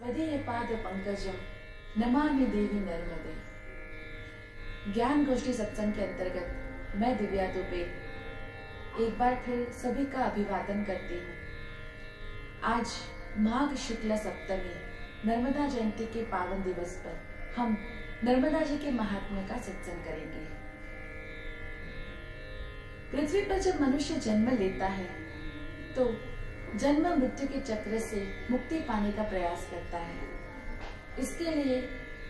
त्वदीयपाद पंकजम नमामि देवी नर्मदे। ज्ञान गोष्ठी सत्संग के अंतर्गत मैं दिव्या दुबे एक बार फिर सभी का अभिवादन करती हूँ। आज माघ शुक्ल सप्तमी नर्मदा जयंती के पावन दिवस पर हम नर्मदा जी के महात्म्य का सत्संग करेंगे। पृथ्वी पर जब मनुष्य जन्म लेता है तो जन्म मृत्यु के चक्र से मुक्ति पाने का प्रयास करता है। इसके लिए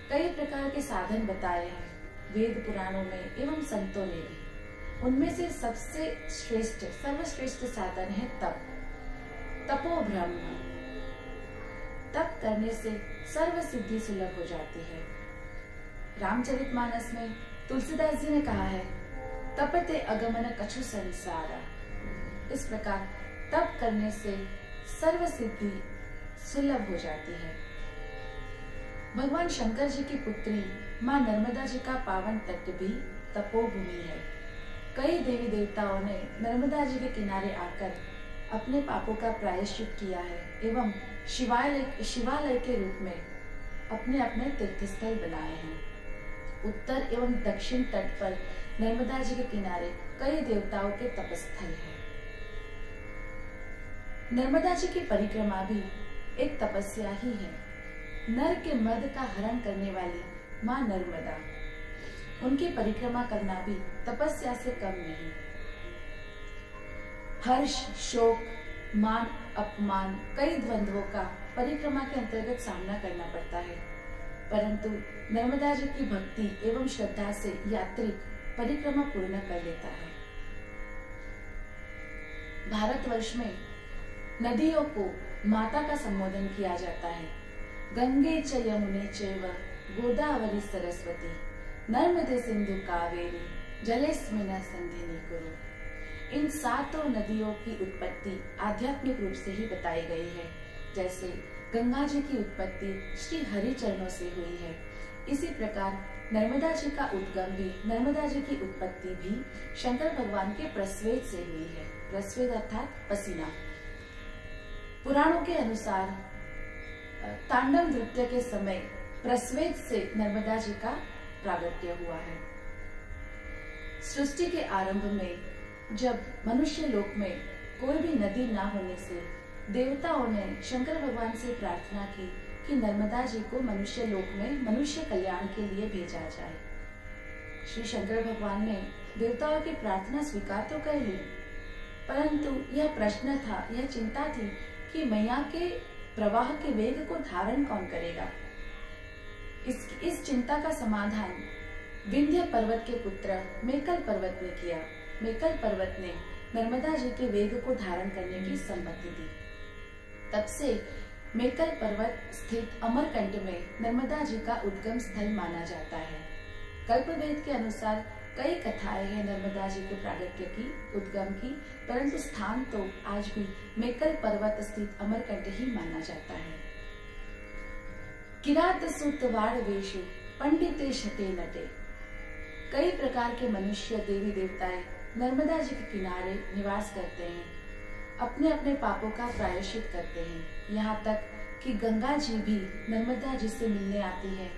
कई प्रकार के साधन बताए हैं वेद पुराणों में एवं संतों ने भी। उनमें से सबसे श्रेष्ठ सर्वश्रेष्ठ साधन है तप। तपो ब्रह्म। तप करने से सर्व सिद्धि सुलभ हो जाती है। रामचरितमानस में तुलसीदास जी ने कहा है, तपते अगमन कछु संसारा। इस प्रकार तप करने से सर्व सिद्धि सुलभ हो जाती है। भगवान शंकर जी की पुत्री माँ नर्मदा जी का पावन तट भी तपोभूमि है। कई देवी देवताओं ने नर्मदा जी के किनारे आकर अपने पापों का प्रायश्चित किया है एवं शिवालय के रूप में अपने अपने तीर्थस्थल बनाए हैं। उत्तर एवं दक्षिण तट पर नर्मदा जी के किनारे कई देवताओं के तपस्थल हैं। नर्मदा जी की परिक्रमा भी एक तपस्या ही है। नर के मद का हरण करने वाली माँ नर्मदा, उनकी परिक्रमा करना भी तपस्या से कम नहीं। हर्ष, शोक, मान, अपमान, कई द्वंद्वों का परिक्रमा के अंतर्गत सामना करना पड़ता है, परंतु नर्मदा जी की भक्ति एवं श्रद्धा से यात्री परिक्रमा पूर्ण कर लेता है। भारतवर्ष में नदियों को माता का संबोधन किया जाता है। गंगे च यमुने चैव गोदावरी सरस्वती नर्मदे सिंधु कावेरी जलेस्मिन् सन्निधिं कुरु। इन सातों नदियों की उत्पत्ति आध्यात्मिक रूप से ही बताई गई है। जैसे गंगा जी की उत्पत्ति श्री हरि चरणों से हुई है, इसी प्रकार नर्मदा जी का उद्गम भी, नर्मदा जी की उत्पत्ति भी शंकर भगवान के प्रस्वेद से हुई है। प्रस्वेद अर्थात पसीना। पुराणों के अनुसार तांडव नृत्य के समय प्रस्वेद से नर्मदा जी का प्रागट्य हुआ है। सृष्टि के आरंभ में जब मनुष्य लोक में कोई भी नदी ना होने से देवताओं ने शंकर भगवान से प्रार्थना की कि नर्मदा जी को मनुष्य लोक में मनुष्य कल्याण के लिए भेजा जाए। श्री शंकर भगवान ने देवताओं की प्रार्थना स्वीकार तो कर ली, परंतु यह प्रश्न था, यह चिंता थी कि मैया के प्रवाह के वेग को धारण कौन करेगा। इस चिंता का समाधान विंध्य पर्वत के पुत्र मेकल पर्वत ने किया। मेकल पर्वत ने नर्मदा जी के वेग को धारण करने की सम्मति दी। तब से मेकल पर्वत स्थित अमरकंट में नर्मदा जी का उद्गम स्थल माना जाता है। कल्पवेद के अनुसार कई कथाएं हैं नर्मदा जी के प्रागट्य की, उद्गम की, परंतु स्थान तो आज भी मेकल पर्वत स्थित अमरकंट ही माना जाता है। किरात सुत वाड़वेषु पंडिते शते नटे। कई प्रकार के मनुष्य देवी देवताएं नर्मदा जी के किनारे निवास करते हैं, अपने अपने पापों का प्रायश्चित करते हैं। यहाँ तक कि गंगा जी भी नर्मदा जी से मिलने आती है,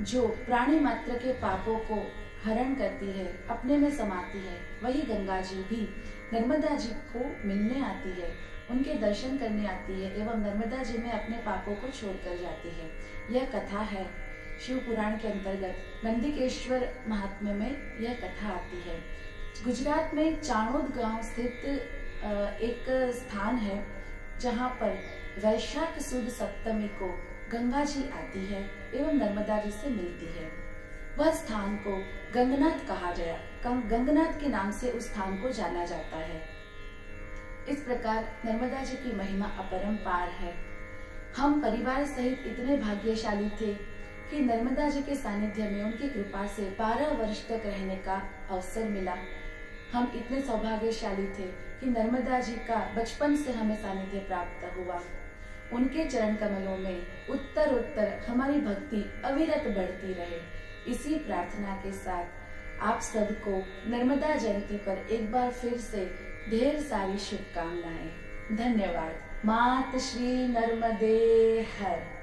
जो प्राणी मात्र के पापों को हरण करती है, अपने में समाती है। वही गंगा जी भी नर्मदा जी को मिलने आती है, उनके दर्शन करने आती है एवं नर्मदा जी में अपने पापों को छोड़कर जाती है। यह कथा है शिव पुराण के अंतर्गत नंदिकेश्वर महात्म्य में यह कथा आती है। गुजरात में चाणोद गांव स्थित एक स्थान है जहां पर वैशाख सुद सप्तमी को गंगा जी आती है एवं नर्मदा जी से मिलती है। वह स्थान को गंगनाथ कहा गया, गंगनाथ के नाम से उस स्थान को जाना जाता है। इस प्रकार नर्मदा जी की महिमा अपरंपार है। हम परिवार सहित इतने भाग्यशाली थे कि नर्मदा जी के सानिध्य में उनकी कृपा से 12 वर्ष तक रहने का अवसर मिला। हम इतने सौभाग्यशाली थे कि नर्मदा जी का बचपन से हमें सानिध्य प्राप्त हुआ। उनके चरण कमलों में उत्तर उत्तर हमारी भक्ति अविरत बढ़ती रहे। इसी प्रार्थना के साथ आप सबको नर्मदा जयंती पर एक बार फिर से ढेर सारी शुभकामनाएं। धन्यवाद। मात श्री नर्मदे हर।